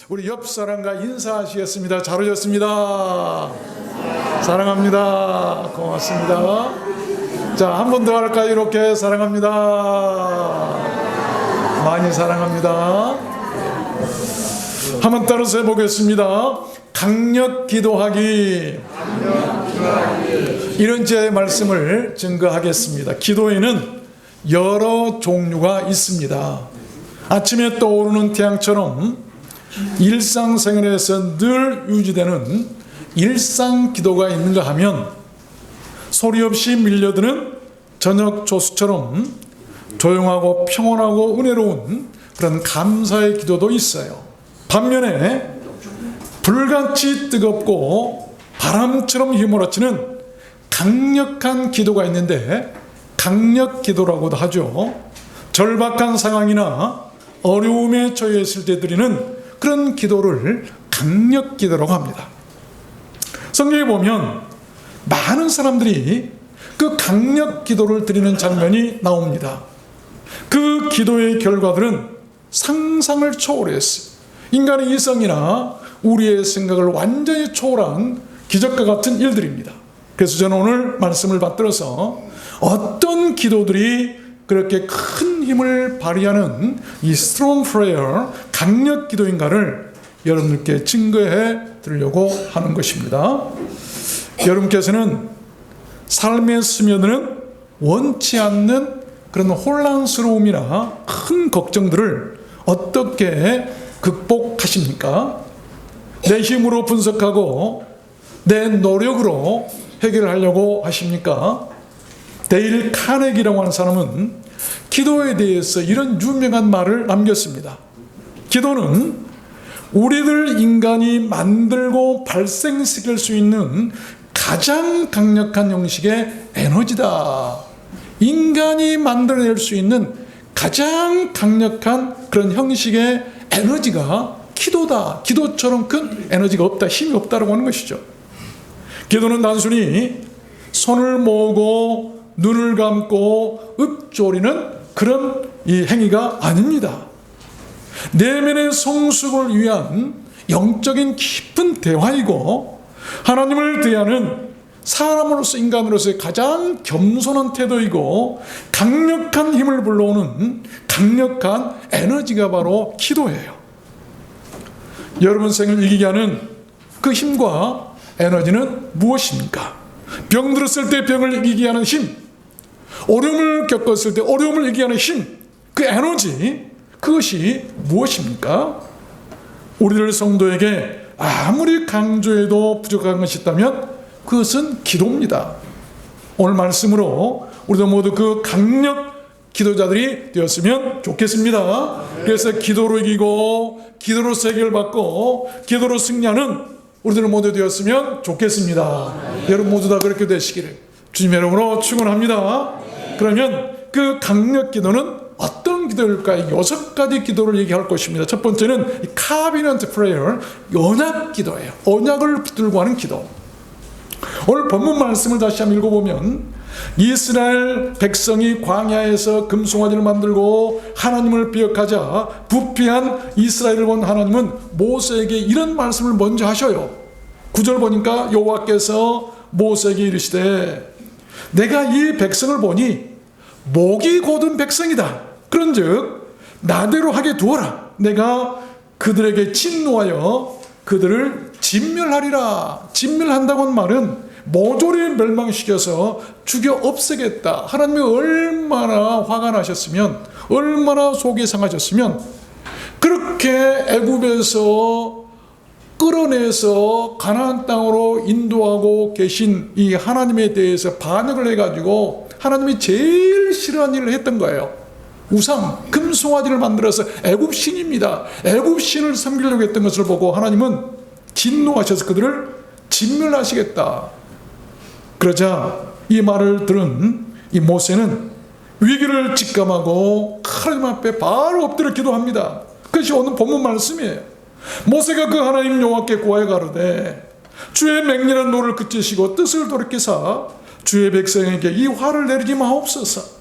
우리 옆 사람과 인사하시겠습니다. 잘 오셨습니다. 사랑합니다. 고맙습니다. 자, 한 번 더 할까요? 이렇게 사랑합니다. 많이 사랑합니다. 한번 따라서 해보겠습니다. 강력 기도하기. 이런 제 말씀을 증거하겠습니다. 기도에는 여러 종류가 있습니다. 아침에 떠오르는 태양처럼 일상생활에서 늘 유지되는 일상 기도가 있는가 하면 소리 없이 밀려드는 저녁 조수처럼 조용하고 평온하고 은혜로운 그런 감사의 기도도 있어요. 반면에 불같이 뜨겁고 바람처럼 휘몰아치는 강력한 기도가 있는데 강력 기도라고도 하죠. 절박한 상황이나 어려움에 처해 있을 때 드리는 그런 기도를 강력 기도라고 합니다. 성경에 보면 많은 사람들이 그 강력 기도를 드리는 장면이 나옵니다. 그 기도의 결과들은 상상을 초월했어요. 인간의 이성이나 우리의 생각을 완전히 초월한 기적과 같은 일들입니다. 그래서 저는 오늘 말씀을 받들어서 어떤 기도들이 그렇게 큰 힘을 발휘하는 이 strong prayer, 강력 기도인가를 여러분들께 증거해 드리려고 하는 것입니다. 여러분께서는 삶에 스며드는 원치 않는 그런 혼란스러움이나 큰 걱정들을 어떻게 극복하십니까? 내 힘으로 분석하고 내 노력으로 해결하려고 하십니까? 데일 카네기라고 하는 사람은 기도에 대해서 이런 유명한 말을 남겼습니다. 기도는 우리들 인간이 만들고 발생시킬 수 있는 가장 강력한 형식의 에너지다. 인간이 만들어낼 수 있는 가장 강력한 그런 형식의 에너지가 기도다. 기도처럼 큰 에너지가 없다. 힘이 없다라고 하는 것이죠. 기도는 단순히 손을 모으고 눈을 감고 읊조리는 그런 이 행위가 아닙니다. 내면의 성숙을 위한 영적인 깊은 대화이고 하나님을 대하는 사람으로서 인간으로서의 가장 겸손한 태도이고 강력한 힘을 불러오는 강력한 에너지가 바로 기도예요. 여러분 생을 이기게 하는 그 힘과 에너지는 무엇입니까? 병 들었을 때 병을 이기게 하는 힘, 어려움을 겪었을 때 어려움을 이기게 하는 힘, 그 에너지, 그것이 무엇입니까? 우리들 성도에게 아무리 강조해도 부족한 것이 있다면 그것은 기도입니다. 오늘 말씀으로 우리도 모두 그 강력 기도자들이 되었으면 좋겠습니다. 그래서 기도로 이기고 기도로 해결받고 기도로 승리하는 우리들 모두 되었으면 좋겠습니다. 여러분 모두 다 그렇게 되시기를 주님 이름으로 축원합니다. 그러면 그 강력 기도는 어떤 기도일까요? 6가지 기도를 얘기할 것입니다. 첫 번째는 covenant prayer, 언약 기도예요. 언약을 붙들고 하는 기도. 오늘 본문 말씀을 다시 한번 읽어보면 이스라엘 백성이 광야에서 금송아지를 만들고 하나님을 기억하자 부패한 이스라엘을 본 하나님은 모세에게 이런 말씀을 먼저 하셔요. 9절 보니까 여호와께서 모세에게 이르시되 내가 이 백성을 보니 목이 곧은 백성이다. 그런즉 나대로 하게 두어라. 내가 그들에게 진노하여 그들을 진멸하리라. 진멸한다고 하는 말은 모조리 멸망시켜서 죽여 없애겠다. 하나님이 얼마나 화가 나셨으면, 얼마나 속이 상하셨으면 그렇게 애굽에서 끌어내서 가나안 땅으로 인도하고 계신 이 하나님에 대해서 반역을 해가지고 하나님이 제일 싫어하는 일을 했던 거예요. 우상, 금송아지를 만들어서 애굽 신입니다. 애굽 신을 섬기려고 했던 것을 보고 하나님은 진노하셔서 그들을 진멸하시겠다. 그러자 이 말을 들은 이 모세는 위기를 직감하고 하나님 앞에 바로 엎드려 기도합니다. 그것이 오늘 본문 말씀이에요. 모세가 그 하나님 여호와께 구하여 가로되 주의 맹렬한 노를 그치시고 뜻을 돌이키사 주의 백성에게 이 화를 내리지 마옵소서.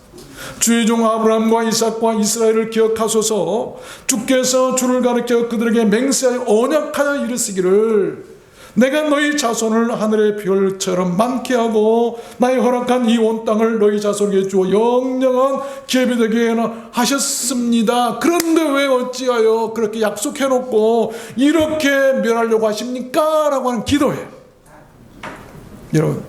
주의 종 아브라함과 이삭과 이스라엘을 기억하소서. 주께서 주를 가르쳐 그들에게 맹세하여 언약하여 이르시기를 내가 너희 자손을 하늘의 별처럼 많게 하고 나의 허락한 이 온 땅을 너희 자손에게 주어 영영한 기업이 되게 하셨습니다. 그런데 왜 어찌하여 그렇게 약속해놓고 이렇게 멸하려고 하십니까? 라고 하는 기도예요. 여러분,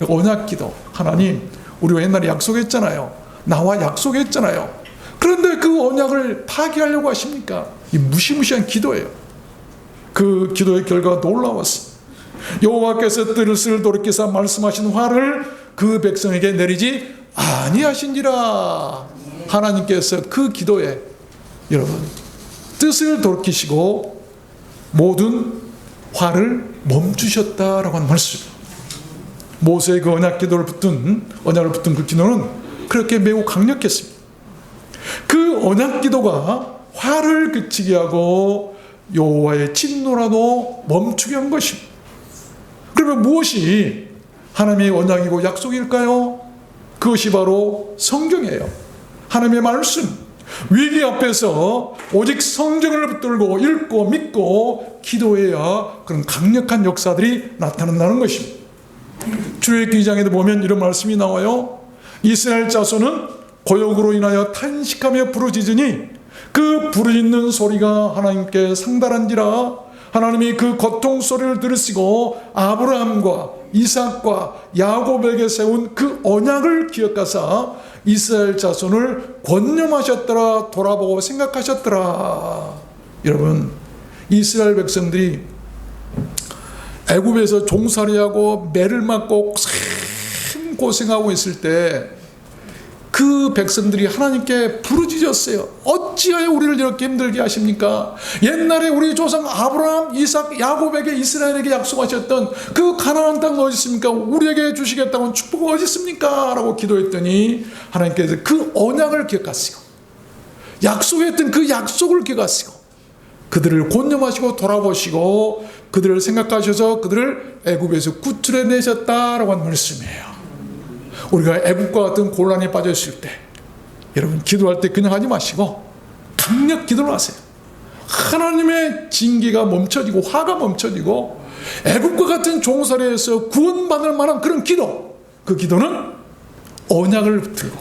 언약기도. 하나님, 우리가 옛날에 약속했잖아요. 나와 약속했잖아요. 그런데 그 언약을 파기하려고 하십니까? 이 무시무시한 기도예요. 그 기도의 결과가 놀라웠습니다. 여호와께서 뜻을 돌이키사 말씀하신 화를 그 백성에게 내리지 아니하신지라. 하나님께서 그 기도에 여러분 뜻을 돌이키시고 모든 화를 멈추셨다라고 하는 말씀입니다. 모세의 그 언약을 붙든 그 기도는 그렇게 매우 강력했습니다. 그 언약 기도가 화를 그치게 하고 여호와의 진노라도 멈추게 한 것입니다. 그러면 무엇이 하나님의 언약이고 약속일까요? 그것이 바로 성경이에요. 하나님의 말씀. 위기 앞에서 오직 성경을 붙들고 읽고 믿고 기도해야 그런 강력한 역사들이 나타난다는 것입니다. 출애굽기 2장에도 보면 이런 말씀이 나와요. 이스라엘 자손은 고역으로 인하여 탄식하며 부르짖으니 그 부르짖는 소리가 하나님께 상달한지라. 하나님이 그 고통 소리를 들으시고 아브라함과 이삭과 야곱에게 세운 그 언약을 기억하사 이스라엘 자손을 권념하셨더라. 돌아보고 생각하셨더라. 여러분, 이스라엘 백성들이 애굽에서 종살이하고 매를 맞고 참 고생하고 있을 때 그 백성들이 하나님께 부르짖었어요. 어찌하여 우리를 이렇게 힘들게 하십니까? 옛날에 우리 조상 아브라함, 이삭, 야곱에게 이스라엘에게 약속하셨던 그 가나안 땅 어디 있습니까? 우리에게 주시겠다고 축복은 어디 있습니까? 라고 기도했더니 하나님께서 그 언약을 기억하시고 약속했던 그 약속을 기억하시고 그들을 권념하시고 돌아보시고 그들을 생각하셔서 그들을 애굽에서 구출해내셨다라고 하는 말씀이에요. 우리가 애국과 같은 곤란에 빠져 있을 때 여러분 기도할 때 그냥 하지 마시고 강력 기도를 하세요. 하나님의 징계가 멈춰지고 화가 멈춰지고 애국과 같은 종살이에서 구원받을 만한 그런 기도, 그 기도는 언약을 붙들고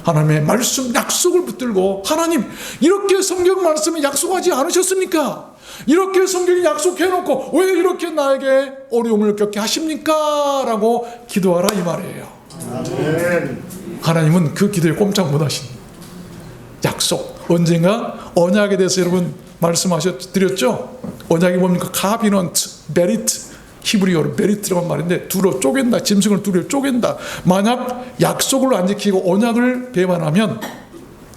하나님의 말씀 약속을 붙들고 하나님 이렇게 성경 말씀에 약속하지 않으셨습니까? 이렇게 성경이 약속해놓고 왜 이렇게 나에게 어려움을 겪게 하십니까? 라고 기도하라 이 말이에요. 하나님은 그 기도에 꼼짝 못하신 약속, 언젠가 언약에 대해서 여러분 말씀드렸죠. 언약이 뭡니까? 카비넌트, 베리트, 히브리어로 베리트라는 말인데 두로 쪼갠다, 짐승을 두로 쪼갠다. 만약 약속을 안 지키고 언약을 배반하면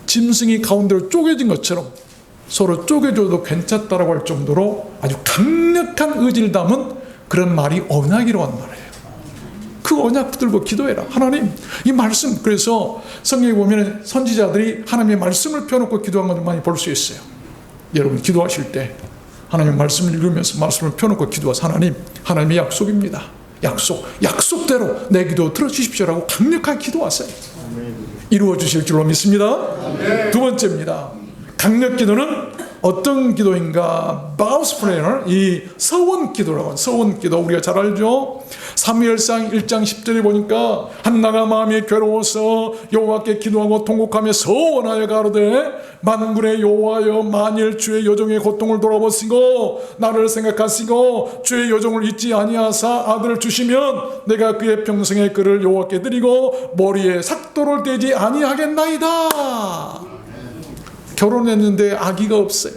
짐승이 가운데로 쪼개진 것처럼 서로 쪼개줘도 괜찮다라고 할 정도로 아주 강력한 의지를 담은 그런 말이 언약이라고 하는 말이에요. 그 언약 붙들고 기도해라. 하나님 이 말씀, 그래서 성경에 보면 선지자들이 하나님의 말씀을 펴놓고 기도한 것을 많이 볼 수 있어요. 여러분 기도하실 때 하나님의 말씀을 읽으면서 말씀을 펴놓고 기도하서 하나님의 약속입니다. 약속대로 내 기도 들어주십시오라고 강력하게 기도하세요. 이루어 주실 줄로 믿습니다. 두 번째입니다. 강력 기도는 어떤 기도인가? 바우스 프레이어, 이 서원 기도라고 하는 서원 기도 우리가 잘 알죠. 사무엘상 1장 10절에 보니까 한나가 마음이 괴로워서 여호와께 기도하고 통곡하며 서원하여 가로되 만군의 여호와여 만일 주의 여종의 고통을 돌아보시고 나를 생각하시고 주의 여종을 잊지 아니하사 아들을 주시면 내가 그의 평생의 그를 여호와께 드리고 머리에 삭도를 떼지 아니하겠나이다. 결혼했는데 아기가 없어요.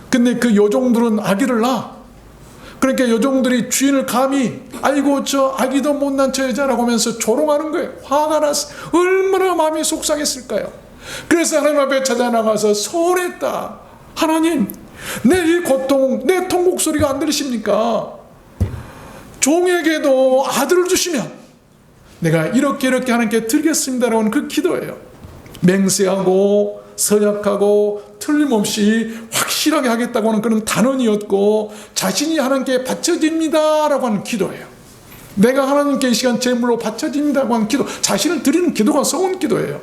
근데 그 여종들은 아기를 낳아. 그러니까 여종들이 주인을 감히 아이고 저 아기도 못난 저 여자라고 하면서 조롱하는 거예요. 화가 났어. 얼마나 마음이 속상했을까요? 그래서 하나님 앞에 찾아나가서 서운했다. 하나님 내 이 고통, 내 통곡 소리가 안 들리십니까? 종에게도 아들을 주시면 내가 이렇게 하나님께 드리겠습니다라고 하는 그 기도예요. 맹세하고 서약하고 틀림없이 확실하게 하겠다고 하는 그런 단언이었고 자신이 하나님께 바쳐집니다라고 하는 기도예요. 내가 하나님께 이 시간 제물로 바쳐집니다라고 하는 기도, 자신을 드리는 기도가 서운 기도예요.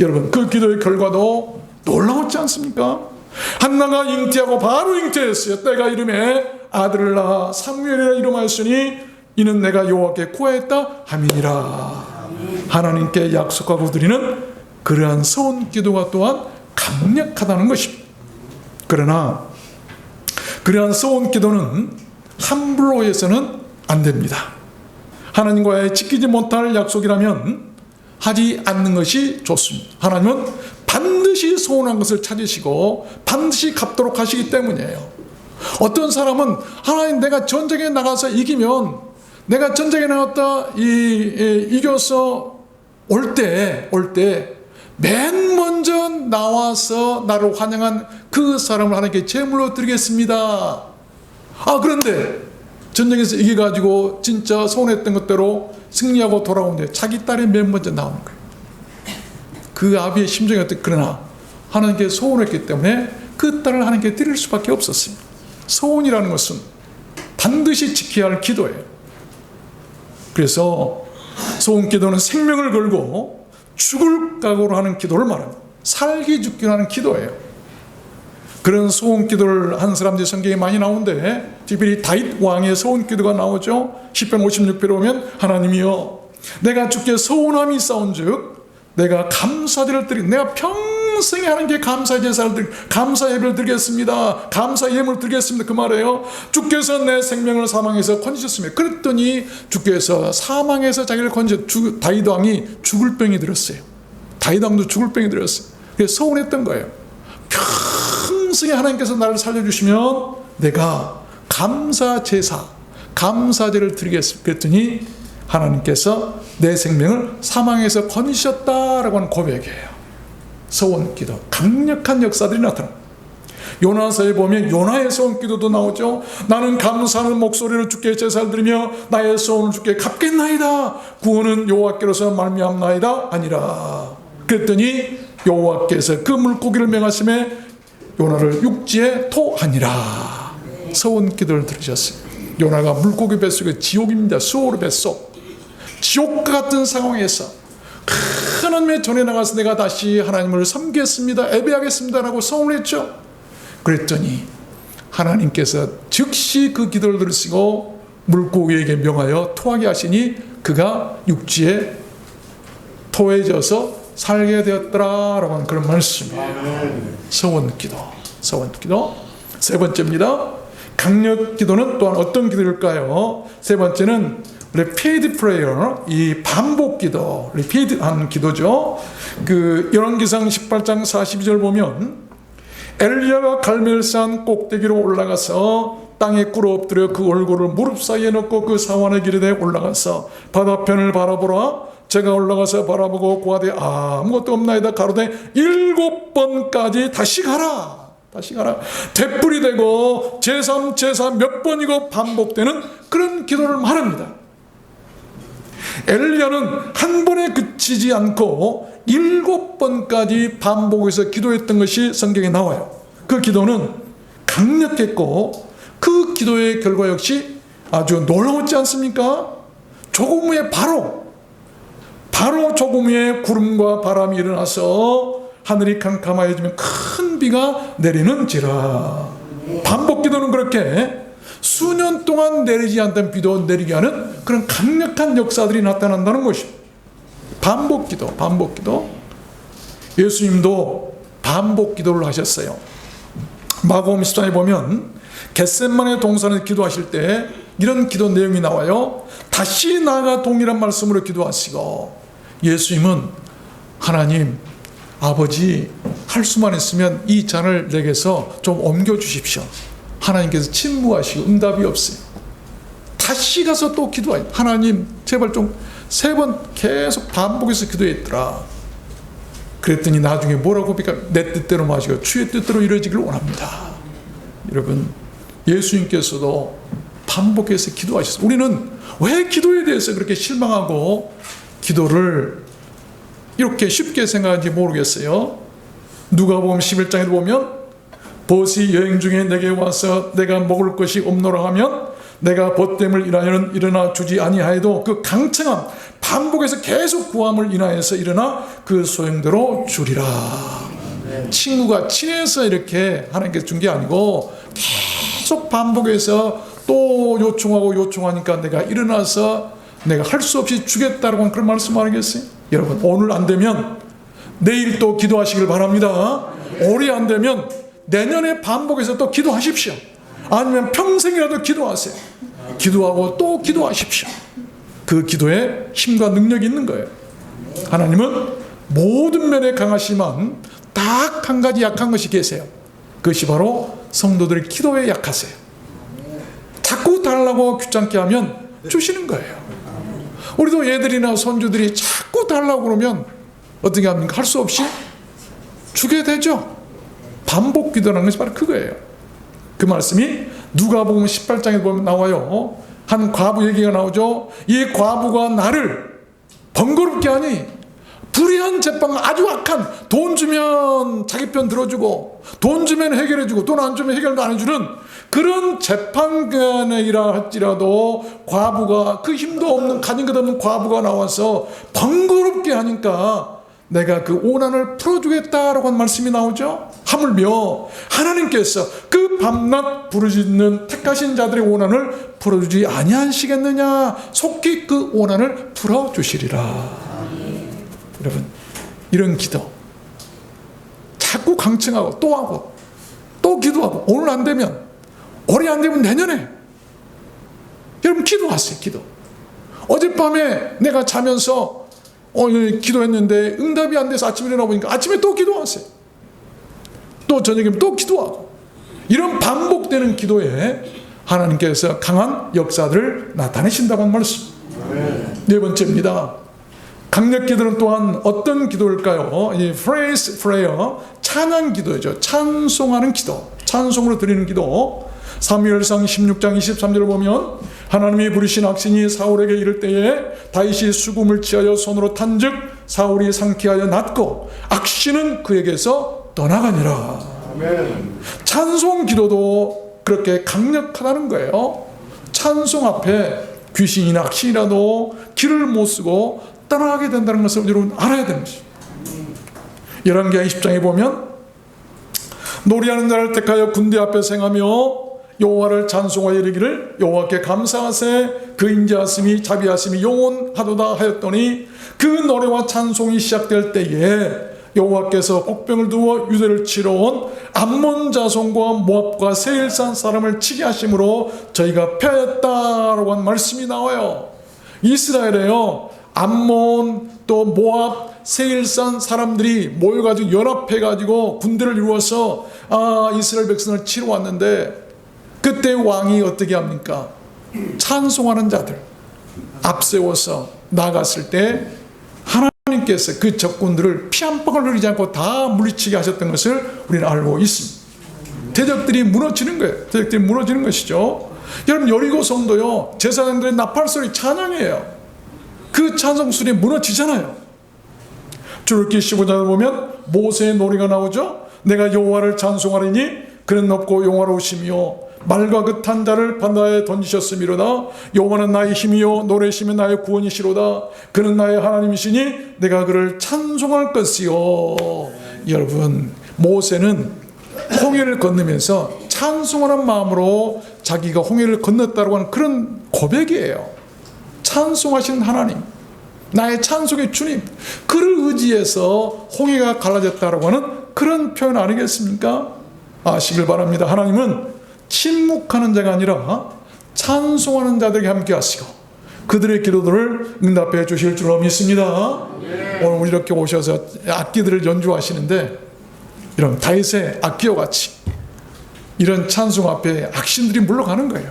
여러분, 그 기도의 결과도 놀라웠지 않습니까? 한나가 잉태하고 바로 잉태했어요. 때가 이름에 아들을 낳아 사무엘이라 이름하였으니 이는 내가 여호와께 구하였다 함이니라. 하나님께 약속하고 드리는 그러한 서원 기도가 또한 강력하다는 것입니다. 그러나 그러한 서원 기도는 함부로 해서는 안 됩니다. 하나님과의 지키지 못할 약속이라면 하지 않는 것이 좋습니다. 하나님은 반드시 소원한 것을 찾으시고 반드시 갚도록 하시기 때문이에요. 어떤 사람은 하나님, 내가 전쟁에 나가서 이기면, 내가 전쟁에 나갔다 이겨서 올 때 맨 먼저 나와서 나를 환영한 그 사람을 하나님께 제물로 드리겠습니다. 그런데 전쟁에서 이겨가지고 진짜 소원했던 것대로 승리하고 돌아오는데 자기 딸이 맨 먼저 나오는 거예요. 그 아비의 심정이 어떻게, 그러나 하나님께 소원했기 때문에 그 딸을 하나님께 드릴 수밖에 없었습니다. 소원이라는 것은 반드시 지켜야 할 기도예요. 그래서 소원 기도는 생명을 걸고 죽을 각오로 하는 기도를 말합니다. 살기 죽기로 하는 기도예요. 그런 소원 기도를 한 사람들이 성경에 많이 나오는데, 특별히 다윗 왕의 소원 기도가 나오죠. 시편 56편에 보면 하나님이여, 내가 주께 소원함이 있사온즉 내가 감사제를 드리, 내가 평생에 하나님께 감사 제사를 감사 예배를 드리겠습니다. 감사 예물을 드리겠습니다. 그 말이에요. 주께서 내 생명을 사망에서 건지셨습니다. 그랬더니 주께서 사망에서 자기를 다윗 왕이 죽을 병이 들었어요. 다윗 왕도 죽을 병이 들었어요. 그래서 서운했던 거예요. 평생에 하나님께서 나를 살려주시면 내가 감사 제사, 감사제를 드리겠습니다. 그랬더니 하나님께서 내 생명을 사망에서 건지셨다라고 하는 고백이에요. 서원 기도, 강력한 역사들이 나타납니다. 요나서에 보면 요나의 소원 기도도 나오죠. 나는 감사하는 목소리를 주께 제사를 드리며 나의 소원을 주께 갚겠나이다. 구원은 여호와께로서 말미암나이다 아니라. 그랬더니 여호와께서 그 물고기를 명하심에 요나를 육지에 토하니라. 서원 기도를 들으셨어요. 요나가 물고기 뱃속에, 지옥입니다. 수오르 뱃속, 지옥과 같은 상황에서 하나님의 전에 나가서 내가 다시 하나님을 섬기겠습니다, 예배하겠습니다라고 서원했죠. 그랬더니 하나님께서 즉시 그 기도를 들으시고 물고기에게 명하여 토하게 하시니 그가 육지에 토해져서 살게 되었더라라고 하는 그런 말씀이에요. 서원기도. 세 번째입니다. 강력 기도는 또한 어떤 기도일까요? 세 번째는 repeat prayer, 이 반복 기도, repeat한 기도죠. 그 열왕기상 18장 42절 보면 엘리야가 갈멜산 꼭대기로 올라가서 땅에 꿇어 엎드려 그 얼굴을 무릎 사이에 넣고 그 사원의 길에 올라가서 바다편을 바라보라. 제가 올라가서 바라보고 고하되 아무것도 없나이다. 가로되 7번까지 다시 가라. 되풀이 되고 제3, 제4 몇 번이고 반복되는 그런 기도를 말합니다. 엘리야는 한 번에 그치지 않고 7번까지 반복해서 기도했던 것이 성경에 나와요. 그 기도는 강력했고 그 기도의 결과 역시 아주 놀라웠지 않습니까? 조금 후에 바로 조금 후에 구름과 바람이 일어나서 하늘이 캄캄해지면 큰 비가 내리는지라. 반복 기도는 그렇게 수년 동안 내리지 않던 비도 내리게 하는 그런 강력한 역사들이 나타난다는 것입니다. 반복 기도. 예수님도 반복 기도를 하셨어요. 마가복음 14장에 보면 겟세마네 동산에서 기도하실 때 이런 기도 내용이 나와요. 다시 나아가 동일한 말씀으로 기도하시고, 예수님은 하나님 아버지, 할 수만 있으면 이 잔을 내게서 좀 옮겨주십시오. 하나님께서 침묵하시고 응답이 없어요. 다시 가서 또 기도해요. 하나님 제발 좀, 3번 계속 반복해서 기도했더라. 그랬더니 나중에 뭐라고 합니까? 내 뜻대로 마시고 주의 뜻대로 이루어지기를 원합니다. 여러분, 예수님께서도 반복해서 기도하셨어요. 우리는 왜 기도에 대해서 그렇게 실망하고 기도를 이렇게 쉽게 생각하는지 모르겠어요. 누가복음 11장에 보면 벗이 여행 중에 내게 와서 내가 먹을 것이 없노라 하면 내가 벗됨을 일하여는 일어나 주지 아니하여도 그 강청함, 반복해서 계속 구함을 인하여서 일어나 그 소용대로 주리라. 친구가 친해서 이렇게 하나님께서 준 게 아니고 계속 반복해서 또 요청하고 요청하니까 내가 일어나서 내가 할 수 없이 주겠다라고 하는 그런 말씀 아니겠어요? 여러분, 오늘 안 되면 내일 또 기도하시길 바랍니다. 올해 안 되면 내년에 반복해서 또 기도하십시오. 아니면 평생이라도 기도하세요. 기도하고 또 기도하십시오. 그 기도에 힘과 능력이 있는 거예요. 하나님은 모든 면에 강하시지만 딱 한 가지 약한 것이 계세요. 그것이 바로 성도들의 기도에 약하세요. 자꾸 달라고 귀찮게 하면 주시는 거예요. 우리도 애들이나 손주들이 자꾸 달라고 그러면 어떻게 합니까? 할 수 없이 주게 되죠. 반복 기도라는 것이 바로 그거예요. 그 말씀이 누가복음 18장에 보면 나와요. 한 과부 얘기가 나오죠. 이 과부가 나를 번거롭게 하니 불의한 재판, 아주 악한, 돈 주면 자기 편 들어주고 돈 주면 해결해주고 돈 안 주면 해결도 안 해주는 그런 재판관이라 할지라도 과부가, 그 힘도 없는 가진 것 없는 과부가 나와서 번거롭게 하니까 내가 그 오난을 풀어주겠다라고 한 말씀이 나오죠. 하물며 하나님께서 그 밤낮 부르짖는 택하신 자들의 오난을 풀어주지 아니하시겠느냐. 속히 그 오난을 풀어주시리라. 여러분, 이런 기도 자꾸 강청하고 또 하고 또 기도하고 오늘 안 되면 올해 안 되면 내년에 여러분 기도하세요. 기도. 어젯밤에 내가 자면서 기도했는데 응답이 안 돼서 아침에 일어나 보니까 아침에 또 기도하세요. 또 저녁에 또 기도하고 이런 반복되는 기도에 하나님께서 강한 역사들을 나타내신다고 하는 말씀. 네 번째입니다. 강력 기도는 또한 어떤 기도일까요? 이 praise prayer, 찬양 기도죠. 찬송하는 기도, 찬송으로 드리는 기도. 사무엘상 16장 23절을 보면 하나님이 부르신 악신이 사울에게 이를 때에 다윗이 수금을 취하여 손으로 탄즉 사울이 상쾌하여 낫고 악신은 그에게서 떠나가니라. 아멘. 찬송 기도도 그렇게 강력하다는 거예요. 찬송 앞에 귀신이나 악신이라도 길을 못 쓰고 떠나가게 된다는 것을 여러분 알아야 되는 것이죠. 열왕기하 20장에 보면 노래하는 자를 택하여 군대 앞에 생하며 여호와를 찬송하여 이르기를 여호와께 감사하세 그 인자하심이 자비하심이 영원하도다 하였더니 그 노래와 찬송이 시작될 때에 여호와께서 복병을 두어 유대를 치러 온 암몬 자손과 모압과 세일산 사람을 치게 하심으로 저희가 패하였다라고 한 말씀이 나와요. 이스라엘에요 암몬 또 모압 세일산 사람들이 모여가지고 연합해가지고 군대를 이루어서 이스라엘 백성을 치러 왔는데 그때 왕이 어떻게 합니까? 찬송하는 자들 앞세워서 나갔을 때 하나님께서 그 적군들을 피 한 방울 흘리지 않고 다 물리치게 하셨던 것을 우리는 알고 있습니다. 대적들이 무너지는 거예요. 대적들이 무너지는 것이죠. 여러분 여리고 성도요 제사장들의 나팔소리 찬양이에요. 그 찬송소리 무너지잖아요. 출애굽기 15장을 보면 모세의 노래가 나오죠. 내가 여호와를 찬송하리니 그는 높고 영화로우시며 말과 그 탄 자를 바다에 던지셨음이로다. 여호와는 나의 힘이요 노래시며 나의 구원이시로다. 그는 나의 하나님이시니 내가 그를 찬송할 것이요. 여러분 모세는 홍해를 건너면서 찬송하는 마음으로 자기가 홍해를 건넜다고 하는 그런 고백이에요. 찬송하시는 하나님, 나의 찬송의 주님, 그를 의지해서 홍해가 갈라졌다고 하는 그런 표현 아니겠습니까? 아시길 바랍니다. 하나님은 침묵하는 자가 아니라 찬송하는 자들에게 함께 하시고 그들의 기도들을 응답해 주실 줄로 믿습니다. 오늘 이렇게 오셔서 악기들을 연주하시는데 이런 다윗의 악기와 같이 이런 찬송 앞에 악신들이 물러가는 거예요.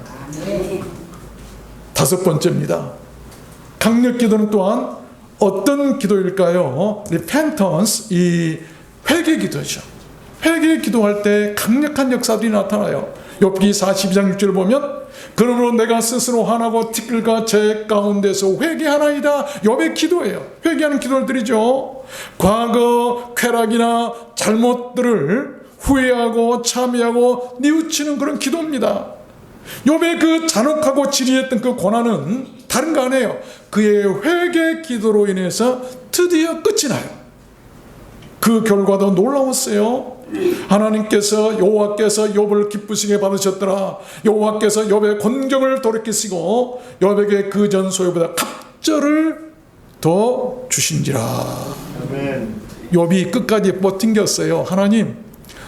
다섯 번째입니다. 강력 기도는 또한 어떤 기도일까요? repentance, 이 회개 기도죠. 회개 기도할 때 강력한 역사들이 나타나요. 욥기 42장 6절을 보면 그러므로 내가 스스로 화나고 티끌과 제 가운데서 회개하나이다. 욥의 기도예요. 회개하는 기도를 드리죠. 과거 쾌락이나 잘못들을 후회하고 참회하고 뉘우치는 그런 기도입니다. 욥의 그 잔혹하고 지리했던 그 고난은 다른 거 아니에요. 그의 회개 기도로 인해서 드디어 끝이 나요. 그 결과도 놀라웠어요. 하나님께서 여호와께서 욥을 기쁘시게 받으셨더라. 여호와께서 욥의 곤경을 돌이키시고 욥에게 그 전 소유보다 갑절을 더 주신지라. 욥이 끝까지 버틴겼어요. 하나님,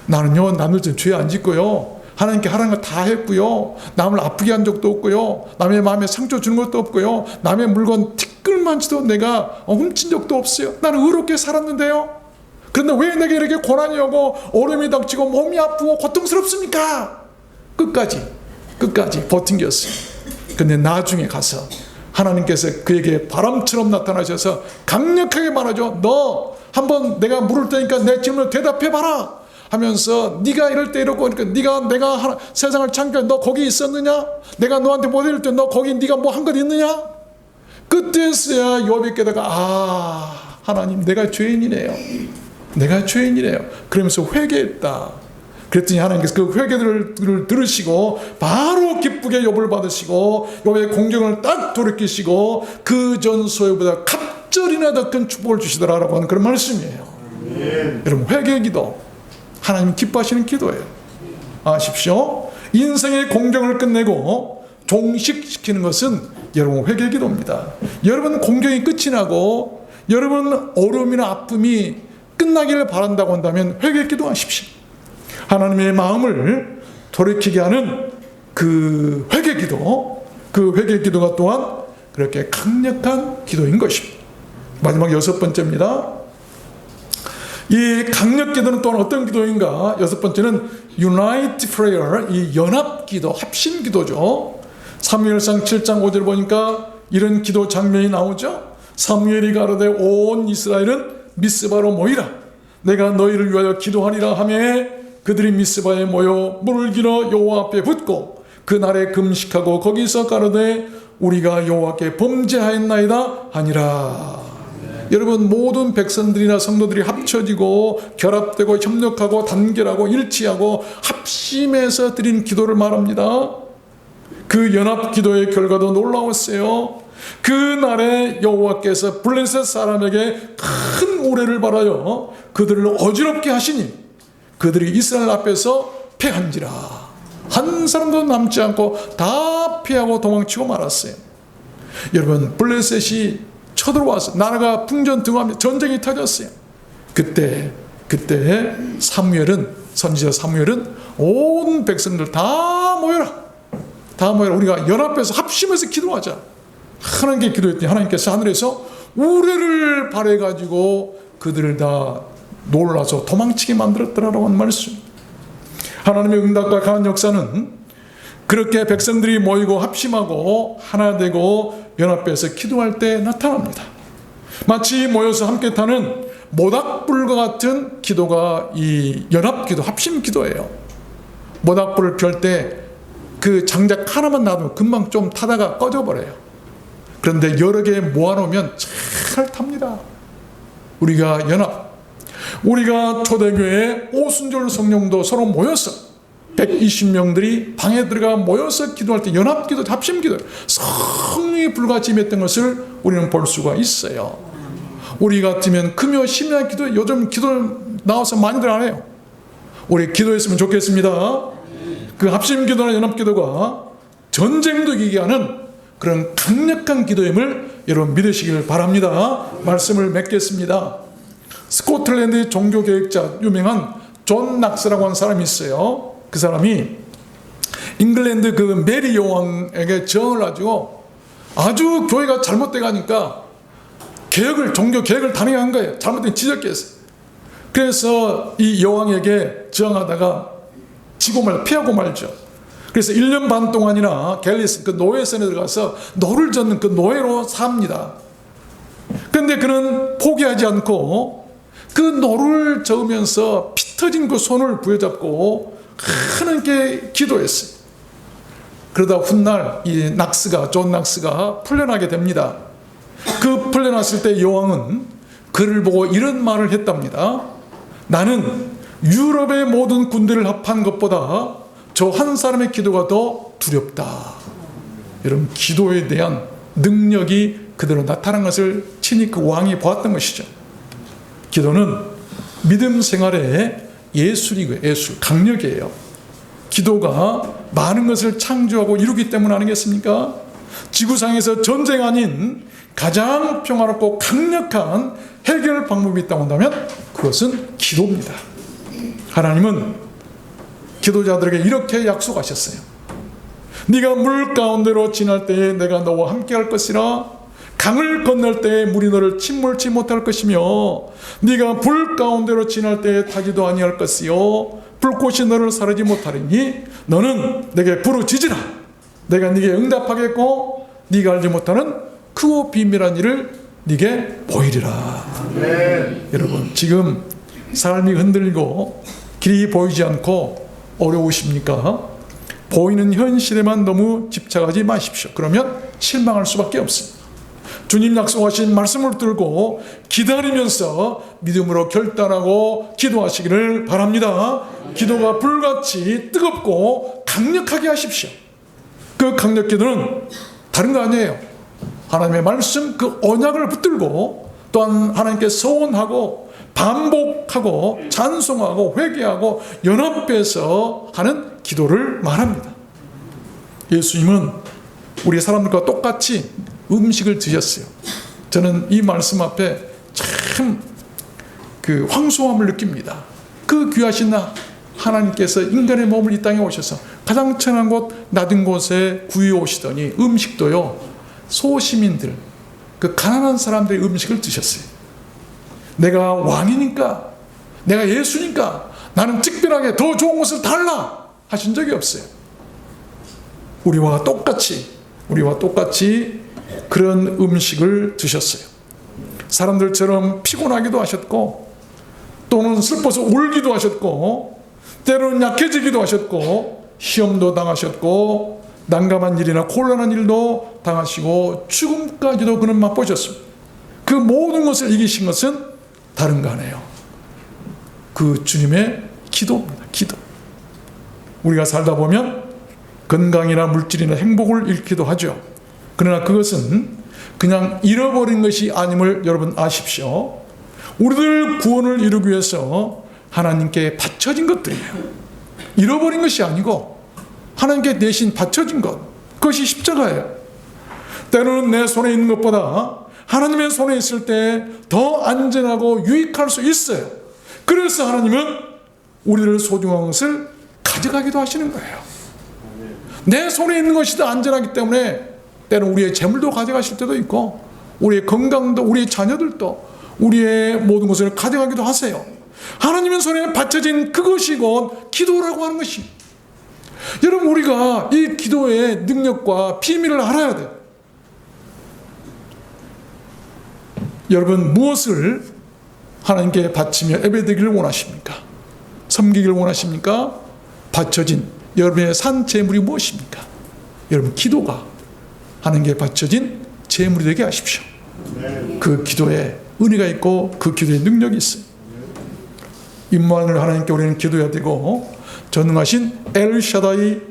나는요 남들 좀 죄 안 짓고요, 하나님께 하라는 거 다 했고요, 남을 아프게 한 적도 없고요, 남의 마음에 상처 주는 것도 없고요, 남의 물건 티끌만치도 내가 훔친 적도 없어요. 나는 의롭게 살았는데요. 그런데 왜 내게 이렇게 고난이 오고 어려움이 닥치고 몸이 아프고 고통스럽습니까? 끝까지 버틴겼어요. 근데 나중에 가서 하나님께서 그에게 바람처럼 나타나셔서 강력하게 말하죠. 너 한번 내가 물을 테니까 내 질문을 대답해봐라 하면서, 네가 이럴 때 이러고, 그러니까 내가 세상을 창조해 너 거기 있었느냐? 내가 너한테 못 이럴 때 너 거기 네가 뭐 한 것 있느냐? 그때서야 욥이 깨닫가, 하나님 내가 죄인이네요. 그러면서 회개했다. 그랬더니 하나님께서 그 회개들을 들으시고 바로 기쁘게 욥을 받으시고 욥의 공경을 딱 돌이키시고 그 전 소유보다 갑절이나 더 큰 축복을 주시더라라고 하는 그런 말씀이에요. 여러분, 회개 기도 하나님 기뻐하시는 기도예요. 아십시오. 인생의 공경을 끝내고 종식시키는 것은 여러분 회개 기도입니다. 여러분 공경이 끝이 나고 여러분 어려움이나 아픔이 끝나기를 바란다고 한다면 회개 기도하십시오. 하나님의 마음을 돌이키게 하는 그 회개 기도, 그 회개 기도가 또한 그렇게 강력한 기도인 것입니다. 마지막 6번째입니다. 이 강력 기도는 또한 어떤 기도인가? 6번째는 Unite Prayer, 이 연합 기도, 합심 기도죠. 사무엘상 7장 5절 보니까 이런 기도 장면이 나오죠. 사무엘이 가로되 온 이스라엘은 미스바로 모이라. 내가 너희를 위하여 기도하리라 하며 그들이 미스바에 모여 물을 길어 여호와 앞에 붓고 그날에 금식하고 거기서 가로되 우리가 여호와께 범죄하였나이다 하니라. 여러분, 모든 백성들이나 성도들이 합쳐지고 결합되고 협력하고 단결하고 일치하고 합심해서 드린 기도를 말합니다. 그 연합 기도의 결과도 놀라웠어요. 그날에 여호와께서 블레셋 사람에게 큰 우레를 발하여 그들을 어지럽게 하시니 그들이 이스라엘 앞에서 패한지라. 한 사람도 남지 않고 다 피하고 도망치고 말았어요. 여러분, 블레셋이 쳐들어와서 나라가 풍전등화하며 전쟁이 터졌어요. 그때 선지자 사무엘은 온 백성들 다 모여라. 우리가 연합해서 합심해서 기도하자. 하나님께 기도했더니 하나님께서 하늘에서 우레를 발해가지고 그들을 다 놀라서 도망치게 만들었더라라고 하는 말씀. 하나님의 응답과 강한 역사는 그렇게 백성들이 모이고 합심하고 하나 되고 연합해서 기도할 때 나타납니다. 마치 모여서 함께 타는 모닥불과 같은 기도가 이 연합기도, 합심기도예요. 모닥불을 피울 때 그 장작 하나만 놔두면 금방 좀 타다가 꺼져버려요. 그런데 여러 개 모아놓으면 잘 탑니다. 우리가 초대교회 오순절 성령도 서로 모여서 120명들이 방에 들어가 모여서 기도할 때 연합기도, 합심기도, 성령이 불같이 임했던 것을 우리는 볼 수가 있어요. 우리 같으면 금요 심야 기도, 요즘 기도 나와서 많이들 안 해요. 우리 기도했으면 좋겠습니다. 그 합심기도나 연합기도가 전쟁도 이기게 하는 그런 강력한 기도임을 여러분 믿으시길 바랍니다. 말씀을 맺겠습니다. 스코틀랜드의 종교개혁자 유명한 존 낙스라고 하는 사람이 있어요. 그 사람이 잉글랜드 그 메리 여왕에게 저항을 가지고 아주 교회가 잘못돼 가니까 종교 개혁을 단행한 거예요. 잘못된 지적했어요. 그래서 이 여왕에게 저항하다가 피하고 말죠. 그래서 1년 반 동안이나 갤리스 그 노예선에 들어가서 노를 젓는 그 노예로 삽니다. 그런데 그는 포기하지 않고 그 노를 저으면서 피 터진 그 손을 부여잡고 하나님께 기도했어요. 그러다 훗날 이 존 낙스가 풀려나게 됩니다. 그 풀려났을 때 여왕은 그를 보고 이런 말을 했답니다. 나는 유럽의 모든 군대를 합한 것보다 저 한 사람의 기도가 더 두렵다. 여러분, 기도에 대한 능력이 그대로 나타난 것을 친히 그 왕이 보았던 것이죠. 기도는 믿음 생활의 예술이고요. 예술, 강력이에요. 기도가 많은 것을 창조하고 이루기 때문 아니겠습니까? 지구상에서 전쟁 아닌 가장 평화롭고 강력한 해결 방법이 있다고 한다면 그것은 기도입니다. 하나님은 기도자들에게 이렇게 약속하셨어요. 네가 물 가운데로 지날 때에 내가 너와 함께 할 것이라. 강을 건널 때에 물이 너를 침몰치 못할 것이며 네가 불 가운데로 지날 때에 타지도 아니할 것이요 불꽃이 너를 사르지 못하리니 너는 내게 부르짖으라. 내가 네게 응답하겠고 네가 알지 못하는 크고 비밀한 일을 네게 보이리라. 여러분, 지금 삶이 흔들리고 길이 보이지 않고 어려우십니까? 보이는 현실에만 너무 집착하지 마십시오. 그러면 실망할 수밖에 없습니다. 주님 약속하신 말씀을 들고 기다리면서 믿음으로 결단하고 기도하시기를 바랍니다. 기도가 불같이 뜨겁고 강력하게 하십시오. 그 강력 기도는 다른 거 아니에요. 하나님의 말씀, 그 언약을 붙들고 또한 하나님께 서원하고 반복하고 찬송하고 회개하고 연합해서 하는 기도를 말합니다. 예수님은 우리 사람들과 똑같이 음식을 드셨어요. 저는 이 말씀 앞에 참 그 황소함을 느낍니다. 그 귀하신 나 하나님께서 인간의 몸을 이 땅에 오셔서 가장 천한 곳 낮은 곳에 구해 오시더니 음식도요 소시민들, 그 가난한 사람들의 음식을 드셨어요. 내가 왕이니까, 내가 예수니까 나는 특별하게 더 좋은 것을 달라 하신 적이 없어요. 우리와 똑같이 그런 음식을 드셨어요. 사람들처럼 피곤하기도 하셨고 또는 슬퍼서 울기도 하셨고 때로는 약해지기도 하셨고 시험도 당하셨고 난감한 일이나 곤란한 일도 당하시고 죽음까지도 그는 맛보셨습니다. 그 모든 것을 이기신 것은 다른 거 아니에요. 그 주님의 기도입니다. 기도. 우리가 살다 보면 건강이나 물질이나 행복을 잃기도 하죠. 그러나 그것은 그냥 잃어버린 것이 아님을 여러분 아십시오. 우리들 구원을 이루기 위해서 하나님께 바쳐진 것들이에요. 잃어버린 것이 아니고 하나님께 대신 바쳐진 것, 그것이 십자가예요. 때로는 내 손에 있는 것보다 하나님의 손에 있을 때 더 안전하고 유익할 수 있어요. 그래서 하나님은 우리를 소중한 것을 가져가기도 하시는 거예요. 내 손에 있는 것이 더 안전하기 때문에 때로는 우리의 재물도 가져가실 때도 있고 우리의 건강도, 우리의 자녀들도, 우리의 모든 것을 가져가기도 하세요. 하나님의 손에 바쳐진 그것이 곧 기도라고 하는 것이. 여러분, 우리가 이 기도의 능력과 비밀을 알아야 돼요. 여러분, 무엇을 하나님께 바치며 예배드리기를 원하십니까? 섬기기를 원하십니까? 바쳐진 여러분의 산 재물이 무엇입니까? 여러분, 기도가 하나님께 바쳐진 재물이 되게 하십시오. 그 기도에 은혜가 있고 그 기도에 능력이 있어요. 임무하는 하나님께 우리는 기도해야 되고 전능하신 엘샤다이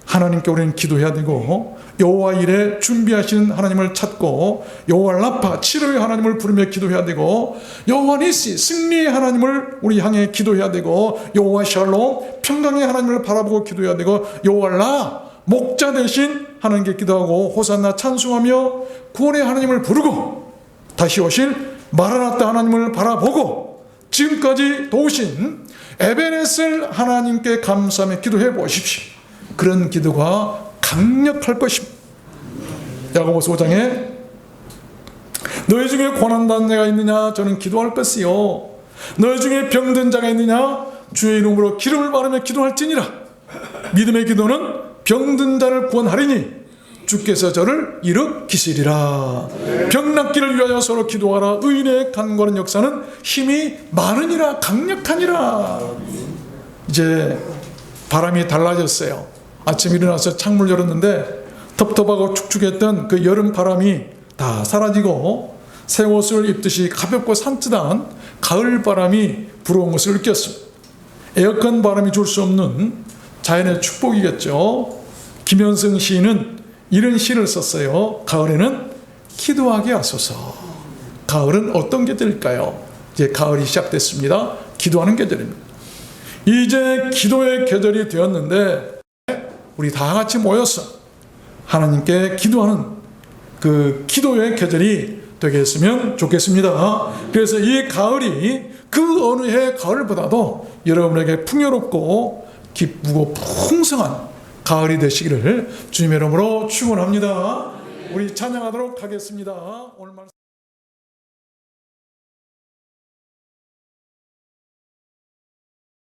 하나님께 우리는 기도해야 되고 여호와 일에 준비하시는 하나님을 찾고 여호와 라파 치료의 하나님을 부르며 기도해야 되고 여호와 니시 승리의 하나님을 우리 향해 기도해야 되고 여호와 샬롬 평강의 하나님을 바라보고 기도해야 되고 여호와 라 목자 대신 하나님께 기도하고 호산나 찬송하며 구원의 하나님을 부르고 다시 오실 마라나타 하나님을 바라보고 지금까지 도우신 에베네셀 하나님께 감사하며 기도해 보십시오. 그런 기도가 강력할 것입니다. 야고보서 5장에 너희 중에 고난당한 자가 있느냐 저는 기도할 것이요 너희 중에 병든 자가 있느냐 주의 이름으로 기름을 바르며 기도할지니라. 믿음의 기도는 병든 자를 구원하리니 주께서 저를 일으키시리라. 병 낫기를 위하여 서로 기도하라. 의인의 간과하는 역사는 힘이 많으니라. 강력하니라. 이제 바람이 달라졌어요. 아침에 일어나서 창문을 열었는데 텁텁하고 축축했던 그 여름 바람이 다 사라지고 새 옷을 입듯이 가볍고 산뜻한 가을 바람이 불어온 것을 느꼈습니다. 에어컨 바람이 줄 수 없는 자연의 축복이겠죠. 김현승 시인은 이런 시를 썼어요. 가을에는 기도하게 하소서. 가을은 어떤 계절일까요? 이제 가을이 시작됐습니다. 기도하는 계절입니다. 이제 기도의 계절이 되었는데 우리 다 같이 모여서 하나님께 기도하는 그 기도의 계절이 되겠으면 좋겠습니다. 그래서 이 가을이 그 어느 해 가을보다도 여러분에게 풍요롭고 기쁘고 풍성한 가을이 되시기를 주님의 이름으로 축원합니다. 우리 찬양하도록 하겠습니다. 오늘 말씀